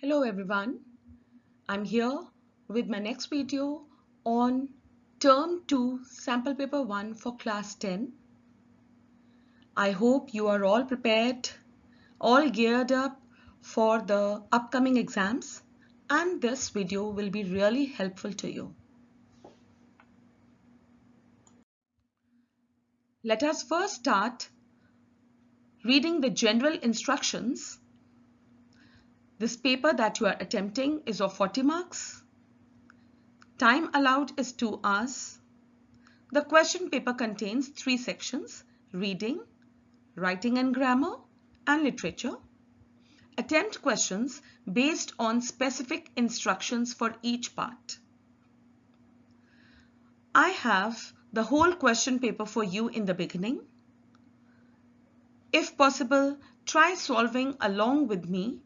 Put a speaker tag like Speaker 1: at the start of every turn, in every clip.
Speaker 1: Hello everyone, I'm here with my next video on Term 2 Sample Paper 1 for Class 10. I hope you are all prepared, all geared up for the upcoming exams, and this video will be really helpful to you. Let us first start reading the general instructions. This paper that you are attempting is of 40 marks. Time allowed is 2 hours. The question paper contains 3 sections: reading, writing and grammar, and literature. Attempt questions based on specific instructions for each part. I have the whole question paper for you in the beginning. If possible, try solving along with me.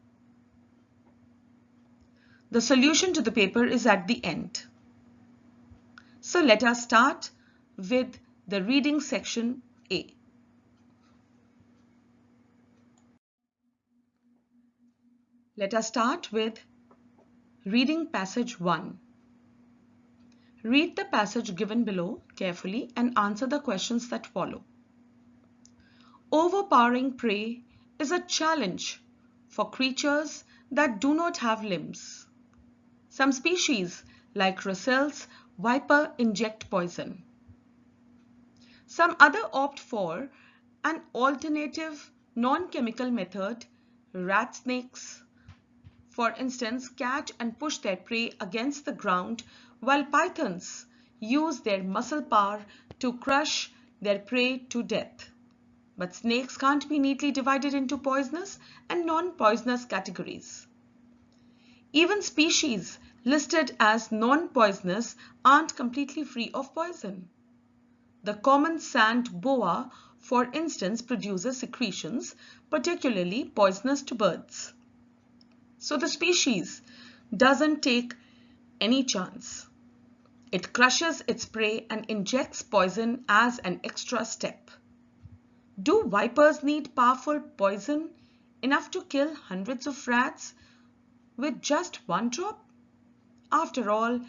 Speaker 1: The solution to the paper is at the end. So let us start with the reading section A. Let us start with reading passage 1. Read the passage given below carefully and answer the questions that follow. Overpowering prey is a challenge for creatures that do not have limbs. Some species, like Russell's viper, inject poison. Some other opt for an alternative non-chemical method. Rat snakes, for instance, catch and push their prey against the ground, while pythons use their muscle power to crush their prey to death. But snakes can't be neatly divided into poisonous and non-poisonous categories. Even species listed as non-poisonous aren't completely free of poison. The common sand boa, for instance, produces secretions particularly poisonous to birds. So the species doesn't take any chance. It crushes its prey and injects poison as an extra step. Do vipers need powerful poison enough to kill hundreds of rats with just one drop? After all,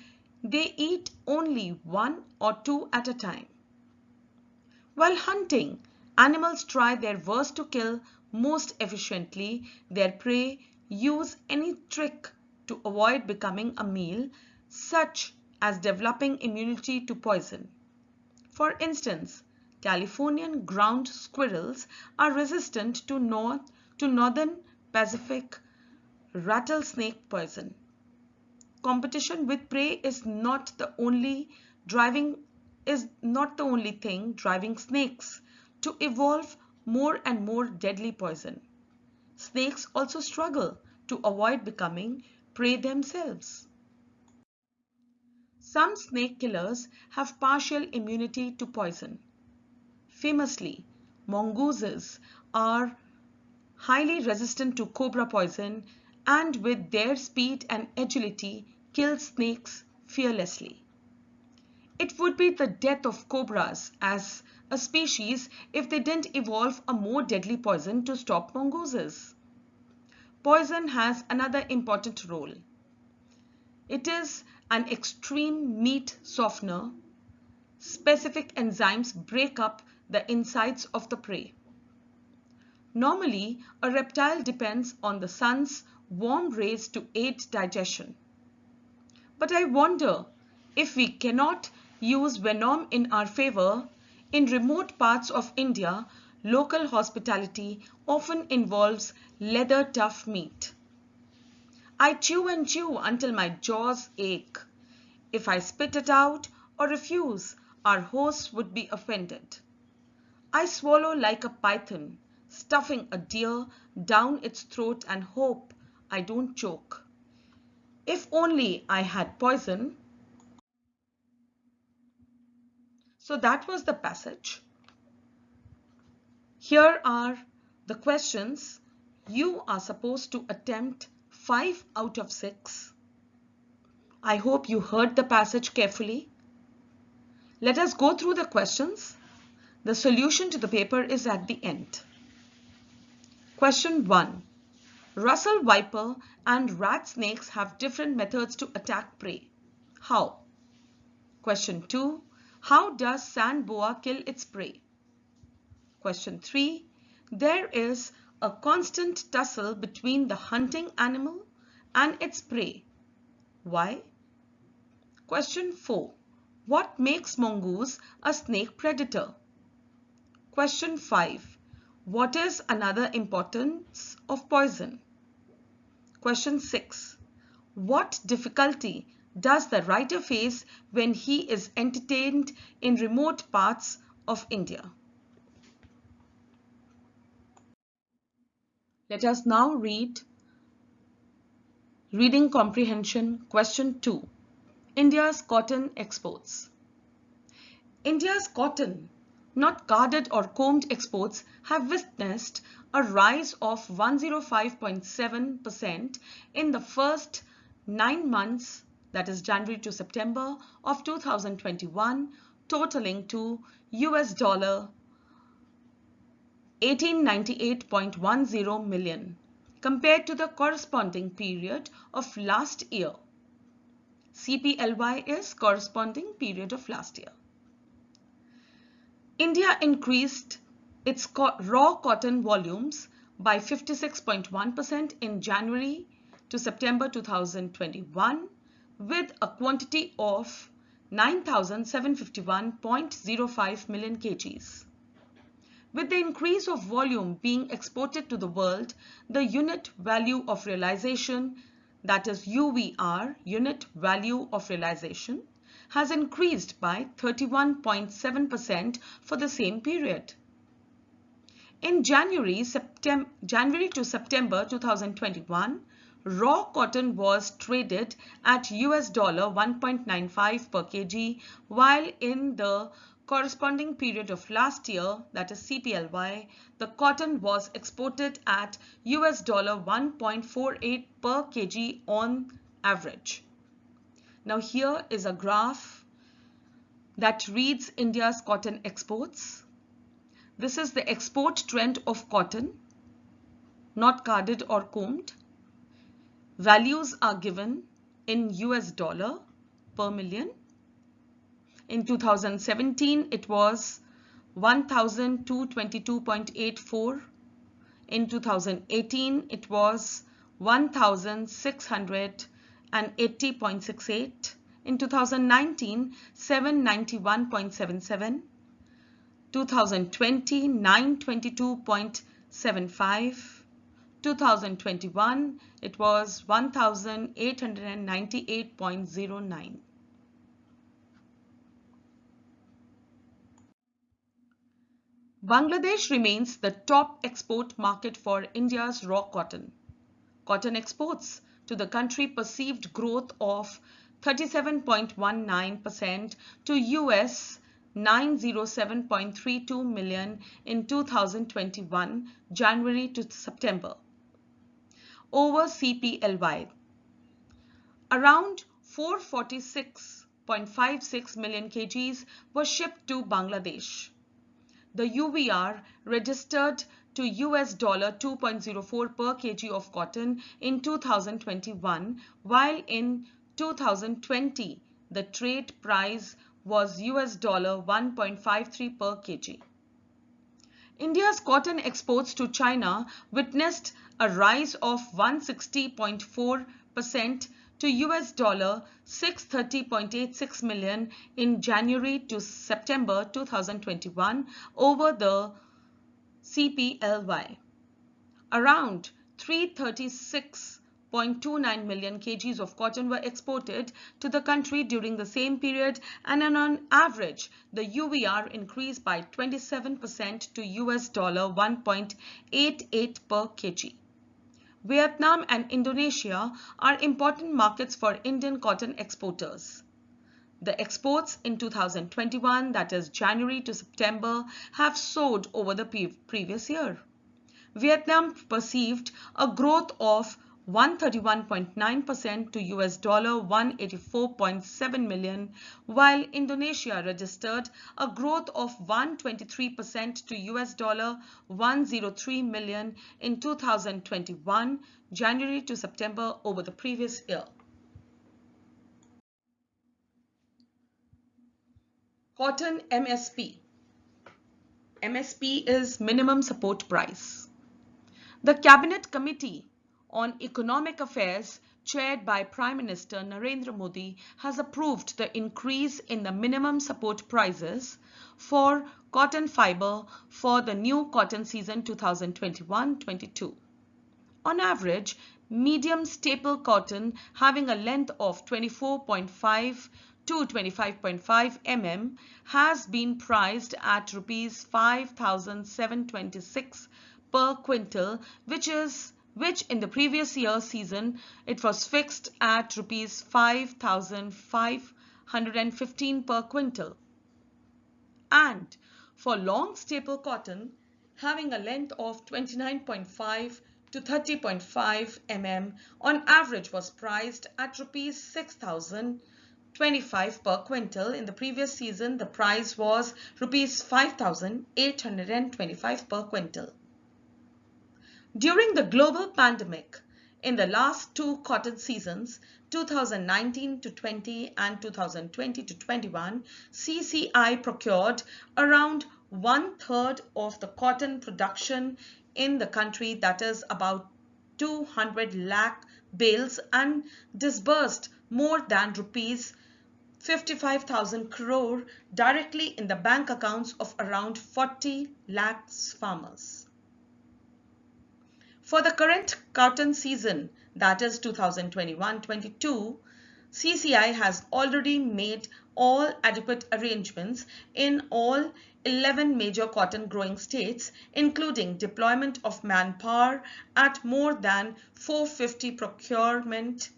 Speaker 1: they eat only 1 or 2 at a time. While hunting, animals try their worst to kill most efficiently their prey, use any trick to avoid becoming a meal, such as developing immunity to poison. For instance, Californian ground squirrels are resistant to northern Pacific rattlesnake poison. Competition with prey is not the only thing driving snakes to evolve more and more deadly poison. Snakes also struggle to avoid becoming prey themselves. Some snake killers have partial immunity to poison. Famously, mongooses are highly resistant to cobra poison and with their speed and agility kill snakes fearlessly. It would be the death of cobras as a species if they didn't evolve a more deadly poison to stop mongooses. Poison has another important role. It is an extreme meat softener. Specific enzymes break up the insides of the prey. Normally, a reptile depends on the sun's warm rays to aid digestion. But I wonder if we cannot use venom in our favor. In remote parts of India, local hospitality often involves leather-tough meat. I chew and chew until my jaws ache. If I spit it out or refuse, our hosts would be offended. I swallow like a python, stuffing a deer down its throat and hope I don't choke. If only I had poison. So that was the passage. Here are the questions. You are supposed to attempt 5 out of 6. I hope you heard the passage carefully. Let us go through the questions. The solution to the paper is at the end. Question 1. Russell viper and rat snakes have different methods to attack prey. How? Question 2. How does sand boa kill its prey? Question 3. There is a constant tussle between the hunting animal and its prey. Why? Question 4. What makes mongoose a snake predator? Question 5. What is another importance of poison? Question 6. What difficulty does the writer face when he is entertained in remote parts of India? Let us now read Reading Comprehension Question 2. India's cotton exports. India's cotton, not carded or combed exports, have witnessed a rise of 105.7% in the first 9 months, that is January to September of 2021, totaling to US dollar 1898.10 million compared to the corresponding period of last year. CPLY is corresponding period of last year. India increased its raw cotton volumes by 56.1% in January to September 2021 with a quantity of 9,751.05 million kgs. With the increase of volume being exported to the world, the unit value of realization, that is UVR, unit value of realization, has increased by 31.7% for the same period. In January to September 2021, raw cotton was traded at US dollar 1.95 per kg, while in the corresponding period of last year, that is CPLY, the cotton was exported at US dollar 1.48 per kg on average. Now here is a graph that reads India's cotton exports. This is the export trend of cotton, not carded or combed. Values are given in US dollar per million. In 2017, it was 1,222.84. In 2018, it was 1,680.68. In 2019, 791.77. 2020, 922.75. 2021, it was 1,898.09. Bangladesh remains the top export market for India's raw cotton. Cotton exports to the country perceived growth of 37.19% to US 907.32 million in 2021, January to September. Over CPLY, around 446.56 million kgs were shipped to Bangladesh. The UVR registered to US dollar 2.04 per kg of cotton in 2021, while in 2020 the trade price was US dollar 1.53 per kg. India's cotton exports to China witnessed a rise of 160.4% to US dollar 630.86 million in January to September 2021 over the CPLY. Around 336.29 million kgs of cotton were exported to the country during the same period, and on average the UVR increased by 27% to US dollar 1.88 per kg. Vietnam and Indonesia are important markets for Indian cotton exporters. The exports in 2021, that is January to September, have soared over the previous year. Vietnam perceived a growth of 131.9% to $184.7 million, while Indonesia registered a growth of 123% to $103 million in 2021, January to September over the previous year. Cotton MSP. MSP is minimum support price. The Cabinet Committee on Economic Affairs, chaired by Prime Minister Narendra Modi, has approved the increase in the minimum support prices for cotton fiber for the new cotton season 2021-22. On average, medium staple cotton having a length of 24.5 to 25.5 mm has been priced at rupees 5,726 per quintal, which in the previous year season it was fixed at rupees 5,515 per quintal. And for long staple cotton having a length of 29.5 to 30.5 mm on average was priced at rupees 6,025 per quintal. In the previous season, the price was rupees 5,825 per quintal. During the global pandemic, in the last two cotton seasons, 2019-20 and 2020-21, CCI procured around 1/3 of the cotton production in the country, that is about 200 lakh bales, and disbursed more than rupees 55,000 crore directly in the bank accounts of around 40 lakhs farmers. For the current cotton season, that is 2021-22, CCI has already made all adequate arrangements in all 11 major cotton growing states, including deployment of manpower at more than 450 procurement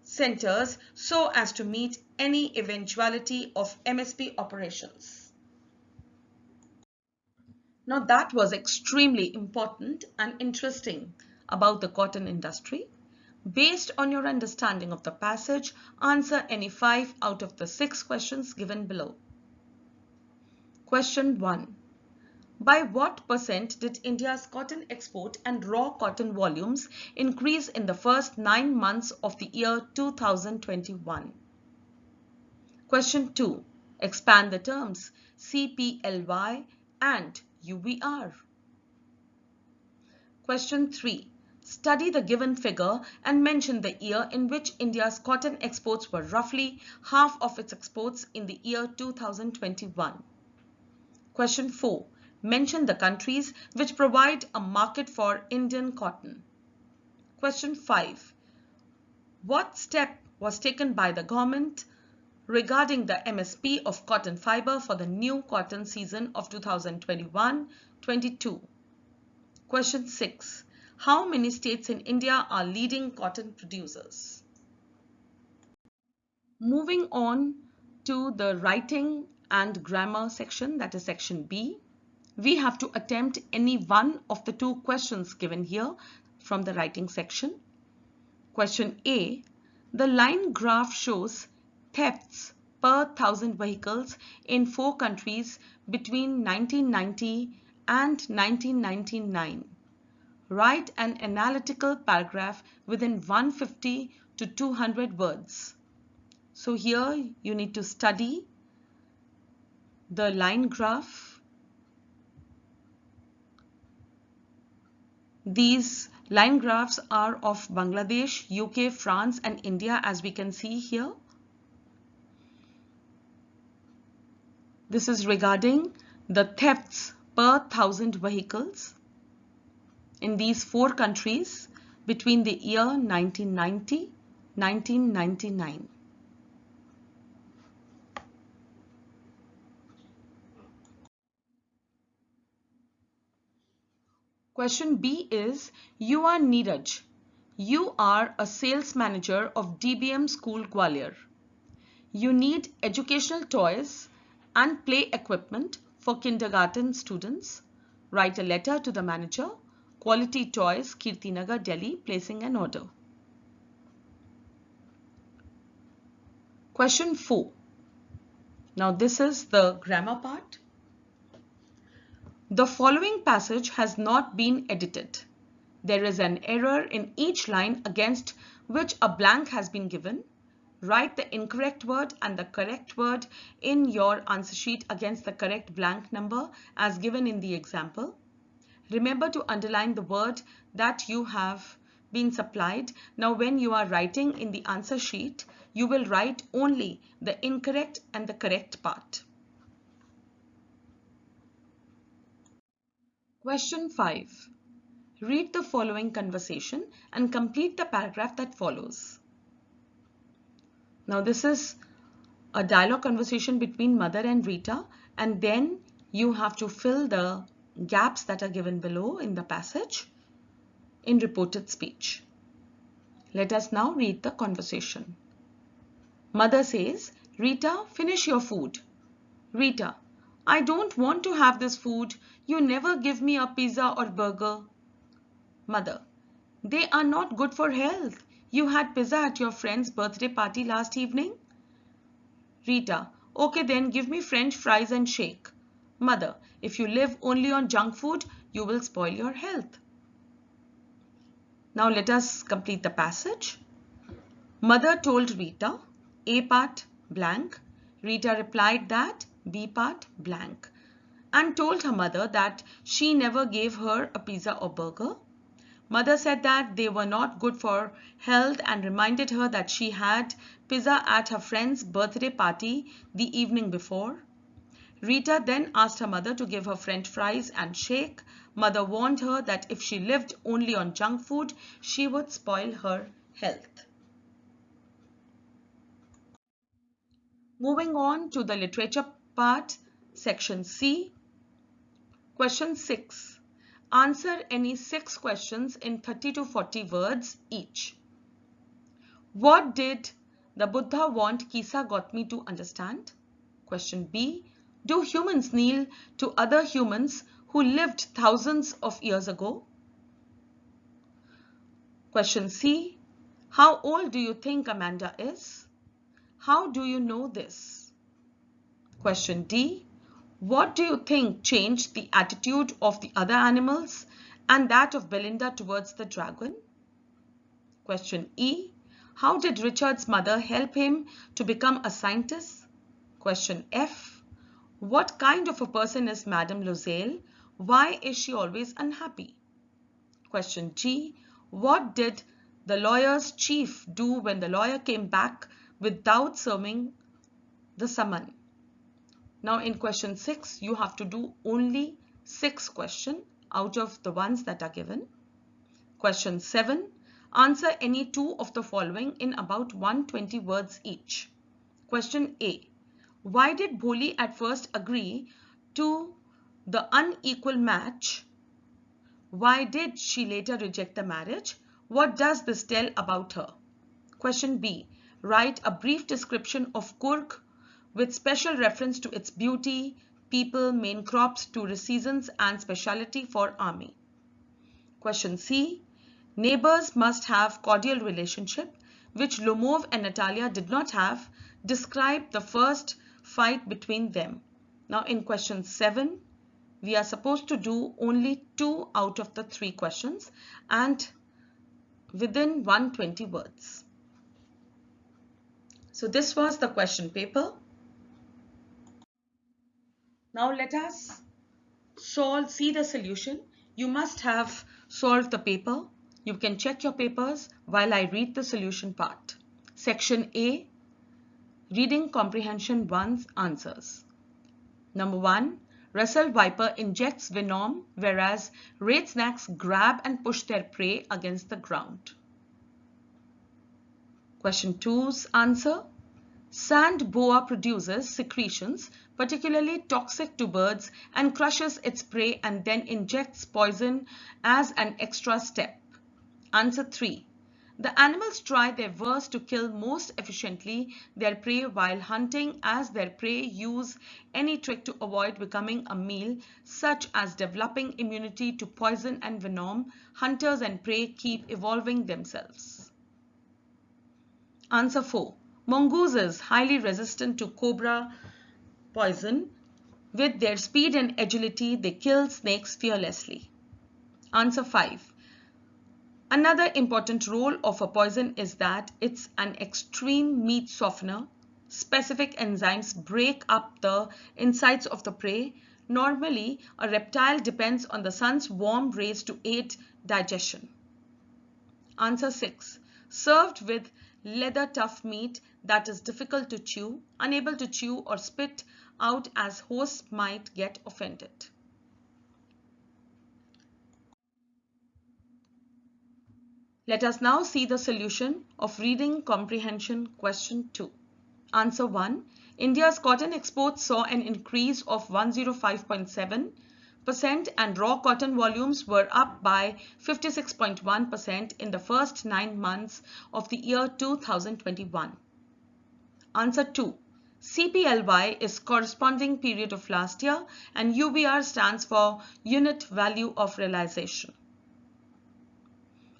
Speaker 1: centers so as to meet any eventuality of MSP operations. Now that was extremely important and interesting about the cotton industry. Based on your understanding of the passage, answer any 5 out of the 6 questions given below. Question 1. By what percent did India's cotton export and raw cotton volumes increase in the first 9 months of the year 2021? Question 2. Expand the terms CPLY and UVR. Question 3. Study the given figure and mention the year in which India's cotton exports were roughly half of its exports in the year 2021. Question 4. Mention the countries which provide a market for Indian cotton. Question 5. What step was taken by the government regarding the MSP of cotton fiber for the new cotton season of 2021-22? Question 6. How many states in India are leading cotton producers? Moving on to the writing and grammar section, that is section B, we have to attempt any one of the 2 questions given here from the writing section. Question A. The line graph shows thefts per 1,000 vehicles in 4 countries between 1990 and 1999. Write an analytical paragraph within 150 to 200 words. So here you need to study the line graph. These line graphs are of Bangladesh, UK, France and India, as we can see here. This is regarding the thefts per 1,000 vehicles in these 4 countries between the year 1990-1999. Question B is, you are Neeraj. You are a sales manager of DBM School Gwalior. You need educational toys and play equipment for kindergarten students. Write a letter to the manager, Quality Toys, Kirtinagar, Delhi, placing an order. Question 4. Now this is the grammar part. The following passage has not been edited. There is an error in each line against which a blank has been given. Write the incorrect word and the correct word in your answer sheet against the correct blank number as given in the example. Remember to underline the word that you have been supplied. Now when you are writing in the answer sheet, you will write only the incorrect and the correct part. Question 5. Read the following conversation and complete the paragraph that follows. Now this is a dialogue conversation between Mother and Rita, and then you have to fill the gaps that are given below in the passage in reported speech. Let us now read the conversation. Mother says, Rita, finish your food. Rita, I don't want to have this food. You never give me a pizza or burger. Mother, they are not good for health. You had pizza at your friend's birthday party last evening. Rita, okay then give me French fries and shake. Mother, if you live only on junk food, you will spoil your health. Now let us complete the passage. Mother told Rita, A part blank. Rita replied that B part blank and told her mother that she never gave her a pizza or burger. Mother said that they were not good for health and reminded her that she had pizza at her friend's birthday party the evening before. Rita then asked her mother to give her French fries and shake. Mother warned her that if she lived only on junk food, she would spoil her health. Moving on to the literature part, section C. Question 6. Answer any 6 questions in 30 to 40 words each. What did the Buddha want Kisa Gautami to understand? Question B. Do humans kneel to other humans who lived thousands of years ago? Question C. How old do you think Amanda is? How do you know this? Question D. What do you think changed the attitude of the other animals and that of Belinda towards the dragon? Question E. How did Richard's mother help him to become a scientist? Question F. What kind of a person is Madame Loisel? Why is she always unhappy? Question G. What did the lawyer's chief do when the lawyer came back without serving the summon? Now in question 6, you have to do only 6 questions out of the ones that are given. Question 7. Answer any 2 of the following in about 120 words each. Question A. Why did Bholi at first agree to the unequal match? Why did she later reject the marriage? What does this tell about her? Question B. Write a brief description of Coorg with special reference to its beauty, people, main crops, tourist seasons and speciality for army. Question C. Neighbors must have cordial relationship, which Lomov and Natalia did not have. Describe the first fight between them. Now in question 7, we are supposed to do only 2 out of the 3 questions and within 120 words. So this was the question paper. Now let us see the solution. You must have solved the paper. You can check your papers while I read the solution part. Section A. Reading Comprehension 1's answers. Number 1. Russell Viper injects venom, whereas red snakes grab and push their prey against the ground. Question 2's answer. Sand boa produces secretions, particularly toxic to birds, and crushes its prey and then injects poison as an extra step. Answer 3. The animals try their worst to kill most efficiently their prey while hunting, as their prey use any trick to avoid becoming a meal, such as developing immunity to poison and venom. Hunters and prey keep evolving themselves. Answer 4. Mongooses highly resistant to cobra poison. With their speed and agility, they kill snakes fearlessly. Answer 5. Another important role of a poison is that it's an extreme meat softener. Specific enzymes break up the insides of the prey. Normally, a reptile depends on the sun's warm rays to aid digestion. Answer 6. Served with leather tough meat that is difficult to chew, unable to chew or spit out as hosts might get offended. Let us now see the solution of reading comprehension question 2. Answer 1. India's cotton exports saw an increase of 105.7% and raw cotton volumes were up by 56.1% in the first 9 months of the year 2021. Answer 2. CPLY is corresponding period of last year and UVR stands for unit value of realization.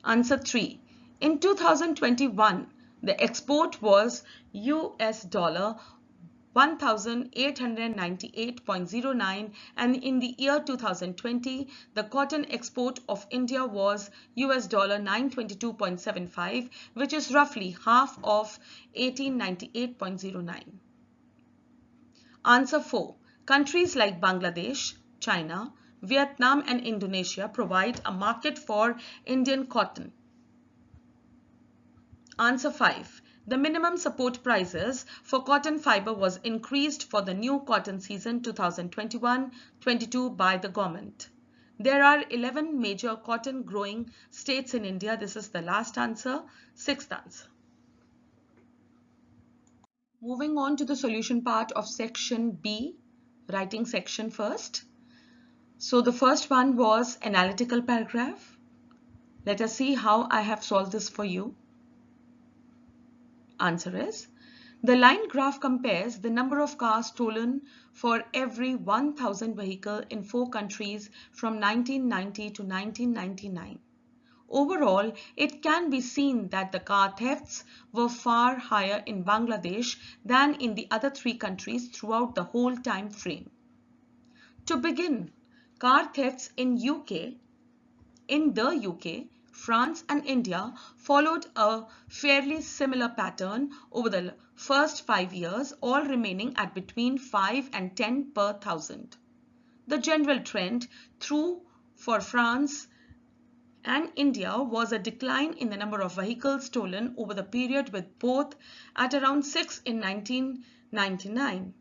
Speaker 1: Answer 3. In 2021, the export was US dollar 1,898.09 and in the year 2020, the cotton export of India was US dollar 922.75, which is roughly half of 1898.09. Answer 4. Countries like Bangladesh, China, Vietnam and Indonesia provide a market for Indian cotton. Answer 5. The minimum support prices for cotton fiber was increased for the new cotton season 2021-22 by the government. There are 11 major cotton growing states in India. This is the last answer, sixth answer. Moving on to the solution part of section B, writing section first. So the first one was analytical paragraph. Let us see how I have solved this for you. Answer is, the line graph compares the number of cars stolen for every 1,000 vehicle in 4 countries from 1990 to 1999. Overall, it can be seen that the car thefts were far higher in Bangladesh than in the other 3 countries throughout the whole time frame. To begin, car thefts in the UK, France and India followed a fairly similar pattern over the first 5 years, all remaining at between 5 and 10 per thousand. The general trend for France and India was a decline in the number of vehicles stolen over the period, with both at around 6 in 1999.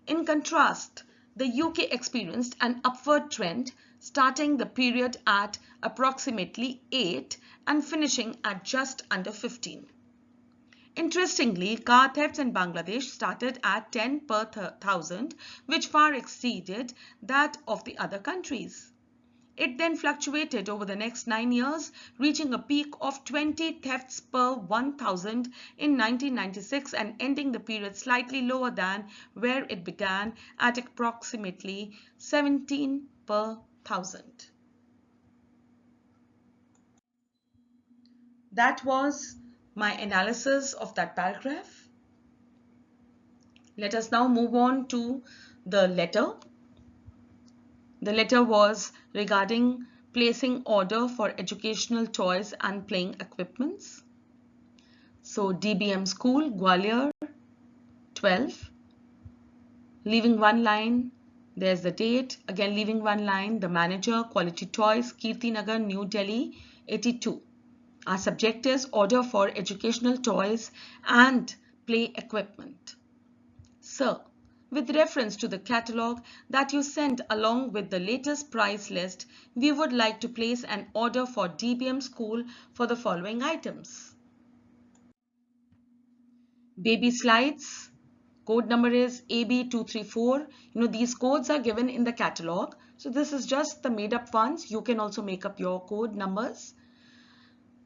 Speaker 1: In contrast, the UK experienced an upward trend, starting the period at approximately 8 and finishing at just under 15. Interestingly, car thefts in Bangladesh started at 10 per thousand, which far exceeded that of the other countries. It then fluctuated over the next 9 years, reaching a peak of 20 thefts per 1,000 in 1996 and ending the period slightly lower than where it began at approximately 17 per thousand. That was my analysis of that paragraph. Let us now move on to the letter. The letter was regarding placing order for educational toys and playing equipments. So DBM School, Gwalior, 12. Leaving one line, there's the date. Again, leaving one line, the manager, Quality Toys, Kirti Nagar, New Delhi, 82. Our subject is order for educational toys and play equipment. Sir, with reference to the catalogue that you sent along with the latest price list, we would like to place an order for DBM School for the following items. Baby slides, code number is AB234. These codes are given in the catalogue. So this is just the made up ones. You can also make up your code numbers.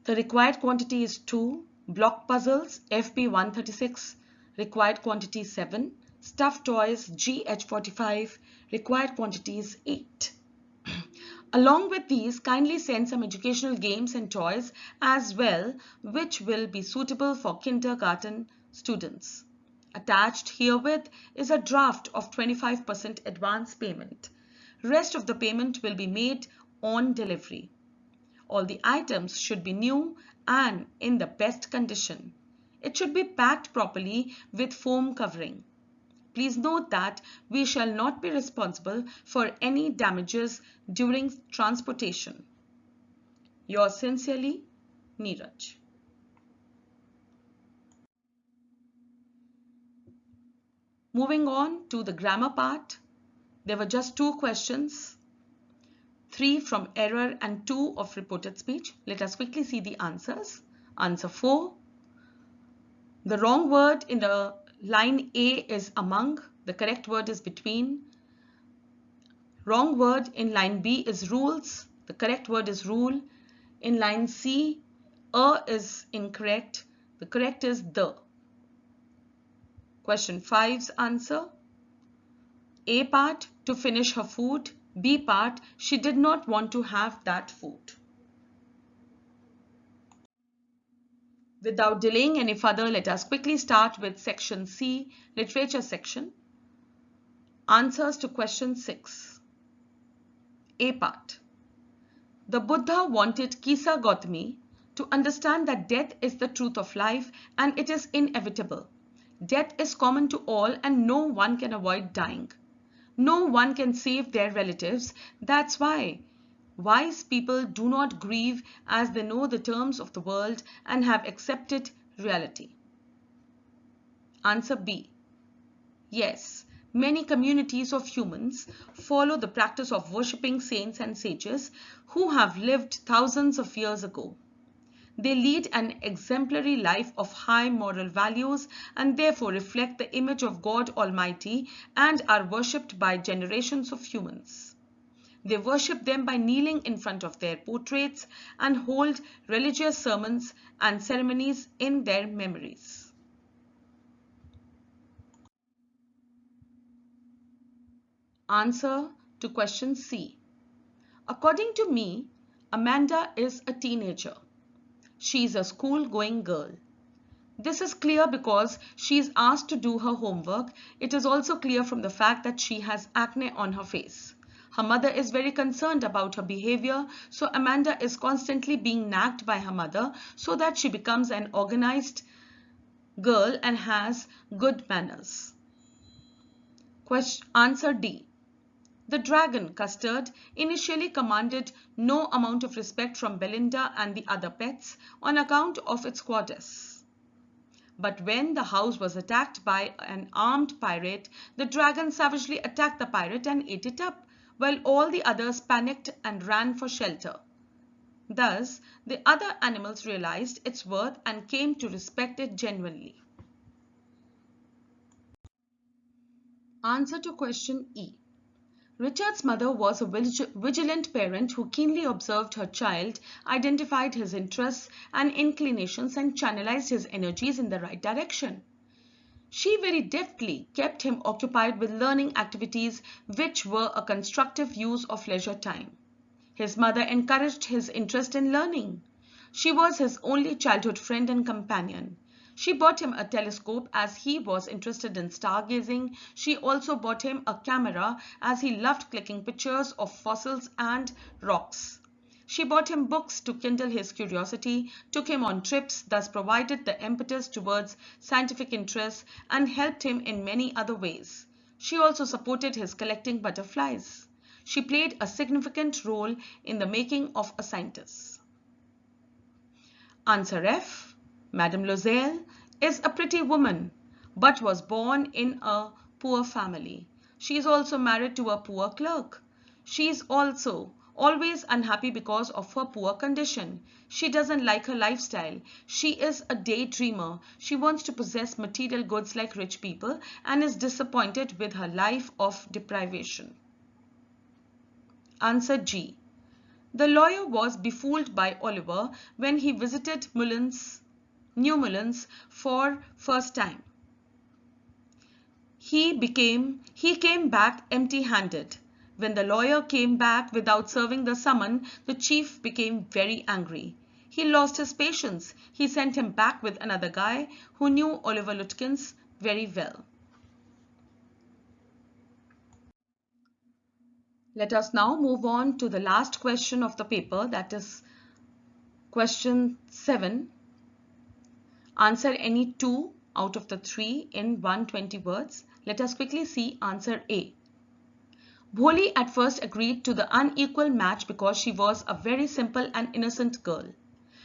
Speaker 1: The required quantity is 2. Block puzzles, FP136, required quantity 7. Stuffed toys GH45, required quantities 8. Along with these, kindly send some educational games and toys as well, which will be suitable for kindergarten students. Attached herewith is a draft of 25% advance payment. Rest of the payment will be made on delivery. All the items should be new and in the best condition. It should be packed properly with foam covering. Please note that we shall not be responsible for any damages during transportation. Yours sincerely, Neeraj. Moving on to the grammar part, there were just 2 questions, 3 from error and 2 of reported speech. Let us quickly see the answers. Answer 4. The wrong word in the line A is among. The correct word is between. Wrong word in line B is rules. The correct word is rule. In line C, a is incorrect. The correct is the. Question 5's answer. A part, to finish her food. B part, she did not want to have that food. Without delaying any further, let us quickly start with section C, literature section. Answers to question 6. A part. The Buddha wanted Kisa Gautami to understand that death is the truth of life and it is inevitable. Death is common to all and no one can avoid dying. No one can save their relatives. That's why wise people do not grieve, as they know the terms of the world and have accepted reality. Answer B. Yes, many communities of humans follow the practice of worshipping saints and sages who have lived thousands of years ago. They lead an exemplary life of high moral values and therefore reflect the image of God Almighty and are worshipped by generations of humans. They worship them by kneeling in front of their portraits and hold religious sermons and ceremonies in their memories. Answer to question C. According to me, Amanda is a teenager. She is a school-going girl. This is clear because she is asked to do her homework. It is also clear from the fact that she has acne on her face. Her mother is very concerned about her behavior, so Amanda is constantly being nagged by her mother so that she becomes an organized girl and has good manners. Answer D. The dragon, Custard, initially commanded no amount of respect from Belinda and the other pets on account of its goddess. But when the house was attacked by an armed pirate, the dragon savagely attacked the pirate and ate it up, while all the others panicked and ran for shelter. Thus, the other animals realized its worth and came to respect it genuinely. Answer to question E. Richard's mother was a vigilant parent who keenly observed her child, identified his interests and inclinations and channelized his energies in the right direction. She very deftly kept him occupied with learning activities which were a constructive use of leisure time. His mother encouraged his interest in learning. She was his only childhood friend and companion. She bought him a telescope as he was interested in stargazing. She also bought him a camera as he loved clicking pictures of fossils and rocks. She bought him books to kindle his curiosity, took him on trips, thus provided the impetus towards scientific interests, and helped him in many other ways. She also supported his collecting butterflies. She played a significant role in the making of a scientist. Answer F. Madame Loisel is a pretty woman, but was born in a poor family. She is also married to a poor clerk. She is also always unhappy because of her poor condition. She doesn't like her lifestyle. She is a daydreamer. She wants to possess material goods like rich people and is disappointed with her life of deprivation. Answer G. The lawyer was befooled by Oliver when he visited New Mullins for first time. He came back empty-handed. When the lawyer came back without serving the summon, the chief became very angry. He lost his patience. He sent him back with another guy who knew Oliver Lutkins very well. Let us now move on to the last question of the paper, that is question 7. Answer any 2 out of the 3 in 120 words. Let us quickly see answer A. Bholi at first agreed to the unequal match because she was a very simple and innocent girl.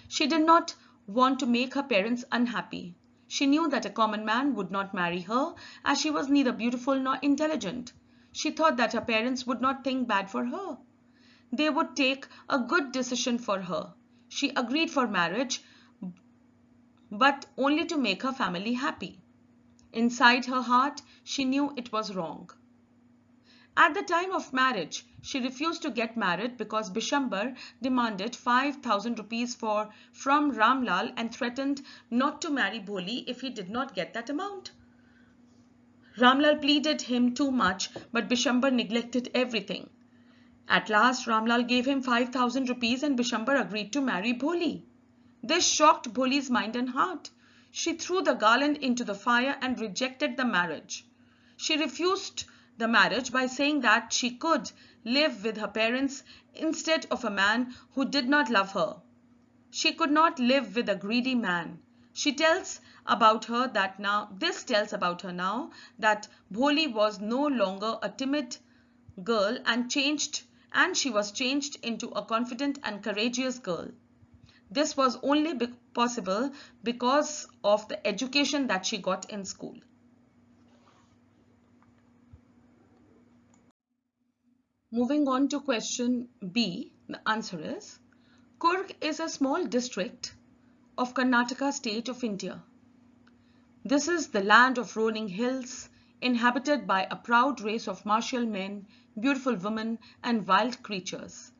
Speaker 1: She did not want to make her parents unhappy. She knew that a common man would not marry her, as she was neither beautiful nor intelligent. She thought that her parents would not think bad for her. They would take a good decision for her. She agreed for marriage, but only to make her family happy. Inside her heart, she knew it was wrong. At the time of marriage, she refused to get married because Bishambar demanded 5,000 rupees from Ramlal and threatened not to marry Bholi if he did not get that amount. Ramlal pleaded him too much, but Bishambar neglected everything. At last, Ramlal gave him 5,000 rupees and Bishambar agreed to marry Bholi. This shocked Bholi's mind and heart. She threw the garland into the fire and rejected the marriage. She refused the marriage by saying that she could live with her parents instead of a man who did not love her. She could not live with a greedy man. This tells about her now that Bholi was no longer a timid girl and she was changed into a confident and courageous girl. This was only possible because of the education that she got in school. Moving on to question B, the answer is Coorg is a small district of Karnataka state of India. This is the land of rolling hills, inhabited by a proud race of martial men, beautiful women and wild creatures.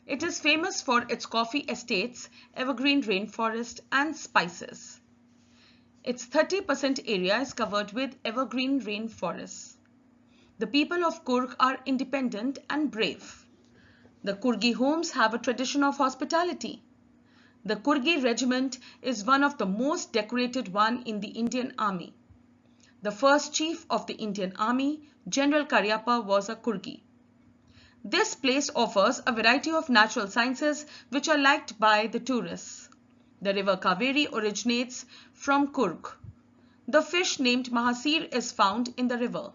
Speaker 1: It is famous for its coffee estates, evergreen rainforest and spices. Its 30% area is covered with evergreen rainforests. The people of Coorg are independent and brave. The Coorgi homes have a tradition of hospitality. The Coorgi regiment is one of the most decorated one in the Indian Army. The first chief of the Indian Army, General Cariappa, was a Coorgi. This place offers a variety of natural sciences which are liked by the tourists. The river Kaveri originates from Coorg. The fish named Mahasir is found in the river.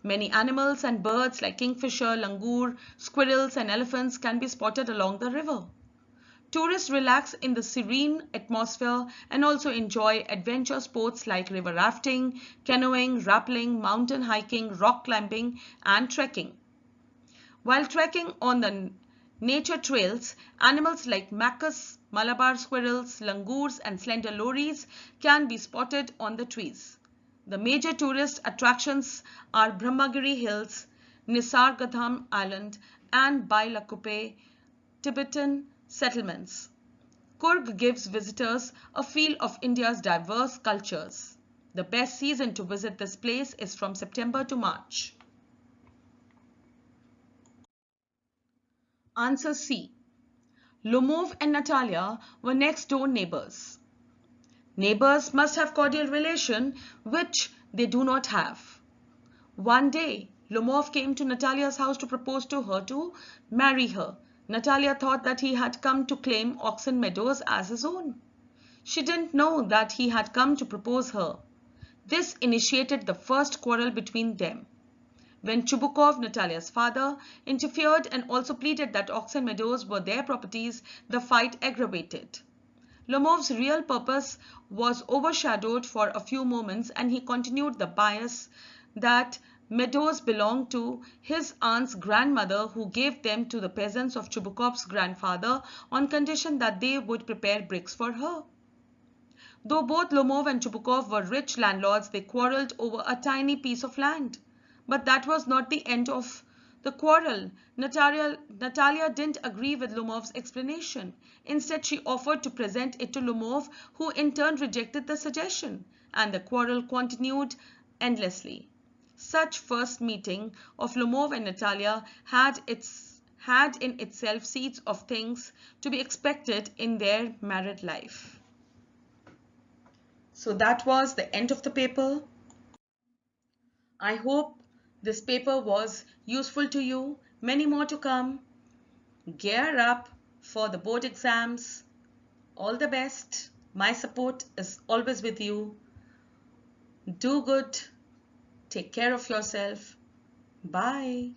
Speaker 1: Many animals and birds like kingfisher, langur, squirrels and elephants can be spotted along the river. Tourists relax in the serene atmosphere and also enjoy adventure sports like river rafting, canoeing, rappelling, mountain hiking, rock climbing and trekking. While trekking on the nature trails, animals like macus, Malabar squirrels, langurs and slender lories can be spotted on the trees. The major tourist attractions are Brahmagiri Hills, Nisargadaam Island and Bailakuppe Tibetan settlements. Coorg gives visitors a feel of India's diverse cultures. The best season to visit this place is from September to March. Answer C. Lomov and Natalia were next door neighbors. Neighbors must have cordial relation, which they do not have. One day, Lomov came to Natalia's house to propose to her to marry her. Natalia thought that he had come to claim Oxen Meadows as his own. She didn't know that he had come to propose her. This initiated the first quarrel between them. When Chubukov, Natalia's father, interfered and also pleaded that Oxen Meadows were their properties, the fight aggravated. Lomov's real purpose was overshadowed for a few moments and he continued the bias that meadows belonged to his aunt's grandmother who gave them to the peasants of Chubukov's grandfather on condition that they would prepare bricks for her. Though both Lomov and Chubukov were rich landlords, they quarreled over a tiny piece of land. But that was not the end of the quarrel. Natalia didn't agree with Lomov's explanation. Instead, she offered to present it to Lomov, who in turn rejected the suggestion, and the quarrel continued endlessly. Such first meeting of Lomov and Natalia had in itself seeds of things to be expected in their married life. So that was the end of the paper. I hope this paper was useful to you. Many more to come. Gear up for the board exams. All the best. My support is always with you. Do good. Take care of yourself. Bye.